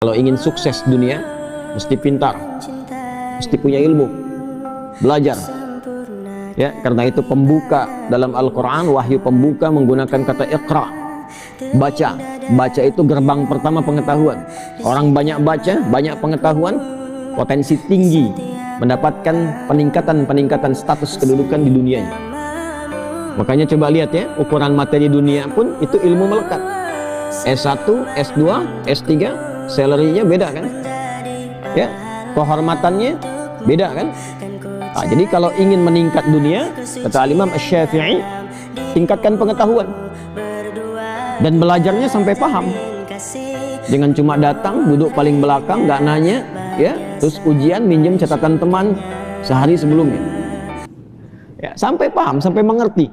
Kalau ingin sukses dunia, mesti pintar, mesti punya ilmu, belajar. Ya, karena itu pembuka dalam Al-Quran, wahyu pembuka menggunakan kata iqra, baca. Baca itu gerbang pertama pengetahuan. Orang banyak baca, banyak pengetahuan, potensi tinggi mendapatkan peningkatan status kedudukan di dunianya. Makanya coba lihat ya, ukuran materi dunia pun itu ilmu melekat. S1, S2, S3, salary-nya beda kan? Ya, kehormatannya beda kan? Nah, jadi kalau ingin meningkat dunia, kata Imam Asy-Syafi'i, tingkatkan pengetahuan dan belajarnya sampai paham. Jangan cuma datang, duduk paling belakang, nggak nanya, ya, terus ujian minjem catatan teman sehari sebelumnya. Ya, sampai paham, sampai mengerti,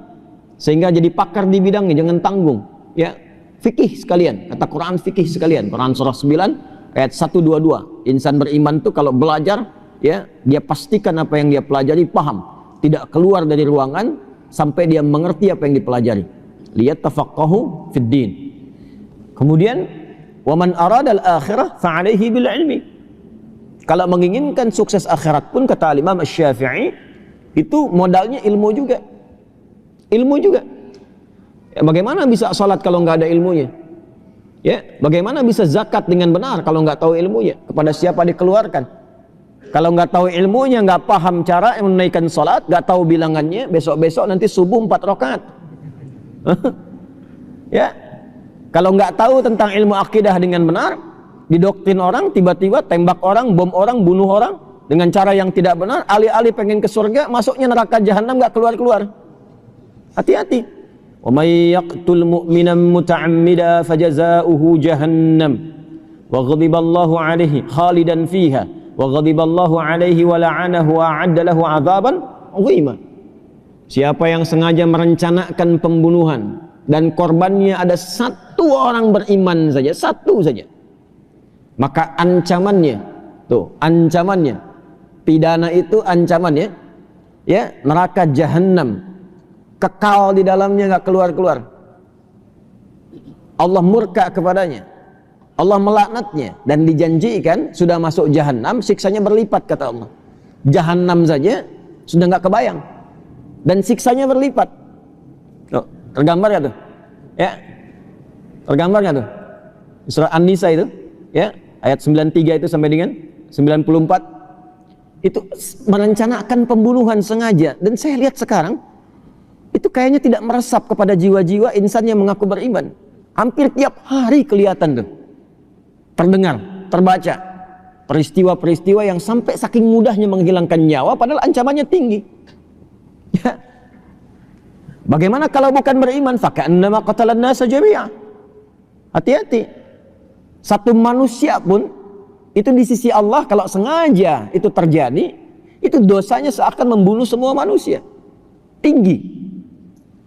sehingga jadi pakar di bidangnya. Jangan tanggung, ya. Fikih sekalian, kata Quran fikih sekalian. Quran surah 9 ayat 122. Insan beriman tuh kalau belajar, ya, dia pastikan apa yang dia pelajari paham, tidak keluar dari ruangan sampai dia mengerti apa yang dipelajari. Lihat tafaqahu fid din. Kemudian wa man aradal akhirah fa alaihi bil ilmi. Kalau menginginkan sukses akhirat pun, kata Imam Asy-Syafi'i, itu modalnya ilmu juga. Ilmu juga. Ya, bagaimana bisa sholat kalau nggak ada ilmunya? Ya, bagaimana bisa zakat dengan benar kalau nggak tahu ilmunya? Kepada siapa dikeluarkan? Kalau nggak tahu ilmunya, nggak paham cara menunaikan sholat, nggak tahu bilangannya, besok-besok nanti subuh 4 rakaat. Ya, kalau nggak tahu tentang ilmu akidah dengan benar, didoktrin orang, tiba-tiba tembak orang, bom orang, bunuh orang dengan cara yang tidak benar, alih-alih pengen ke surga, masuknya neraka jahanam, nggak keluar-keluar. Hati-hati. Wa may yaqtul mu'minan muta'ammida fajaza'uhu jahannam wa ghadiballahu 'alaihi khalidan fiha wa ghadiballahu 'alaihi wa la'anahu wa 'adda lahu 'adzaban 'azima. Siapa yang sengaja merencanakan pembunuhan dan korbannya ada satu orang beriman saja, satu saja, maka ancamannya, tuh ancamannya, pidana itu ancamannya, ya, neraka jahanam, kekal di dalamnya, nggak keluar-keluar. Allah murka kepadanya, Allah melaknatnya, dan dijanjikan sudah masuk jahanam siksanya berlipat, kata Allah. Jahanam saja sudah nggak kebayang, dan siksanya berlipat. Tuh, tergambar ya tuh, ya, tergambar nggak tuh? Surah An-Nisa itu, ya, ayat 93 itu sampai dengan 94 itu merencanakan pembunuhan sengaja. Dan saya lihat sekarang itu kayaknya tidak meresap kepada jiwa-jiwa insan yang mengaku beriman. Hampir tiap hari kelihatan tuh, terdengar, terbaca peristiwa-peristiwa yang sampai saking mudahnya menghilangkan nyawa padahal ancamannya tinggi. Ya. Bagaimana kalau bukan beriman? Faka'annama qatalan nasa jami'a. Hati-hati. Satu manusia pun itu di sisi Allah kalau sengaja itu terjadi, itu dosanya seakan membunuh semua manusia. Tinggi.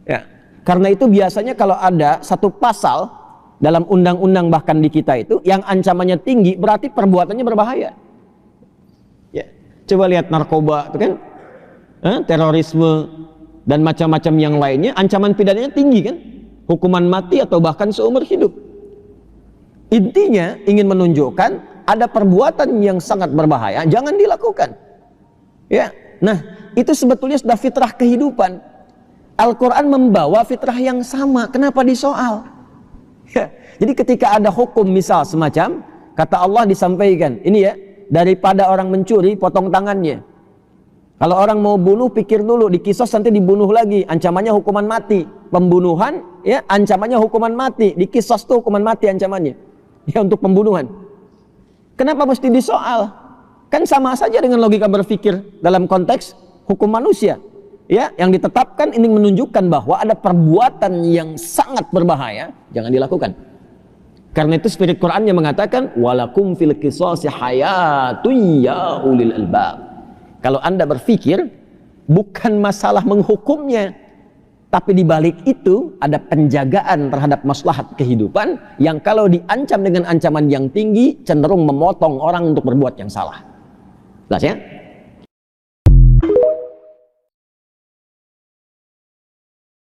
Ya, karena itu biasanya kalau ada satu pasal dalam undang-undang bahkan di kita itu yang ancamannya tinggi, berarti perbuatannya berbahaya. Ya, coba lihat narkoba itu kan, terorisme dan macam-macam yang lainnya, ancaman pidananya tinggi kan, hukuman mati atau bahkan seumur hidup. Intinya ingin menunjukkan ada perbuatan yang sangat berbahaya, jangan dilakukan. Ya, nah itu sebetulnya sudah fitrah kehidupan. Al-Quran membawa fitrah yang sama, kenapa disoal? Ya, jadi ketika ada hukum misal semacam, kata Allah disampaikan, ini ya, daripada orang mencuri, potong tangannya. Kalau orang mau bunuh, pikir dulu, dikisos nanti dibunuh lagi, ancamannya hukuman mati. Pembunuhan, ya, ancamannya hukuman mati, dikisos tuh hukuman mati ancamannya, ya, untuk pembunuhan. Kenapa mesti disoal? Kan sama saja dengan logika berpikir dalam konteks hukum manusia. Ya, yang ditetapkan ini menunjukkan bahwa ada perbuatan yang sangat berbahaya, jangan dilakukan. Karena itu spirit Qurannya mengatakan walakum fil qisasi hayatun ya ulil albab. Kalau Anda berpikir bukan masalah menghukumnya, tapi di balik itu ada penjagaan terhadap maslahat kehidupan yang kalau diancam dengan ancaman yang tinggi cenderung memotong orang untuk berbuat yang salah. Jelas ya?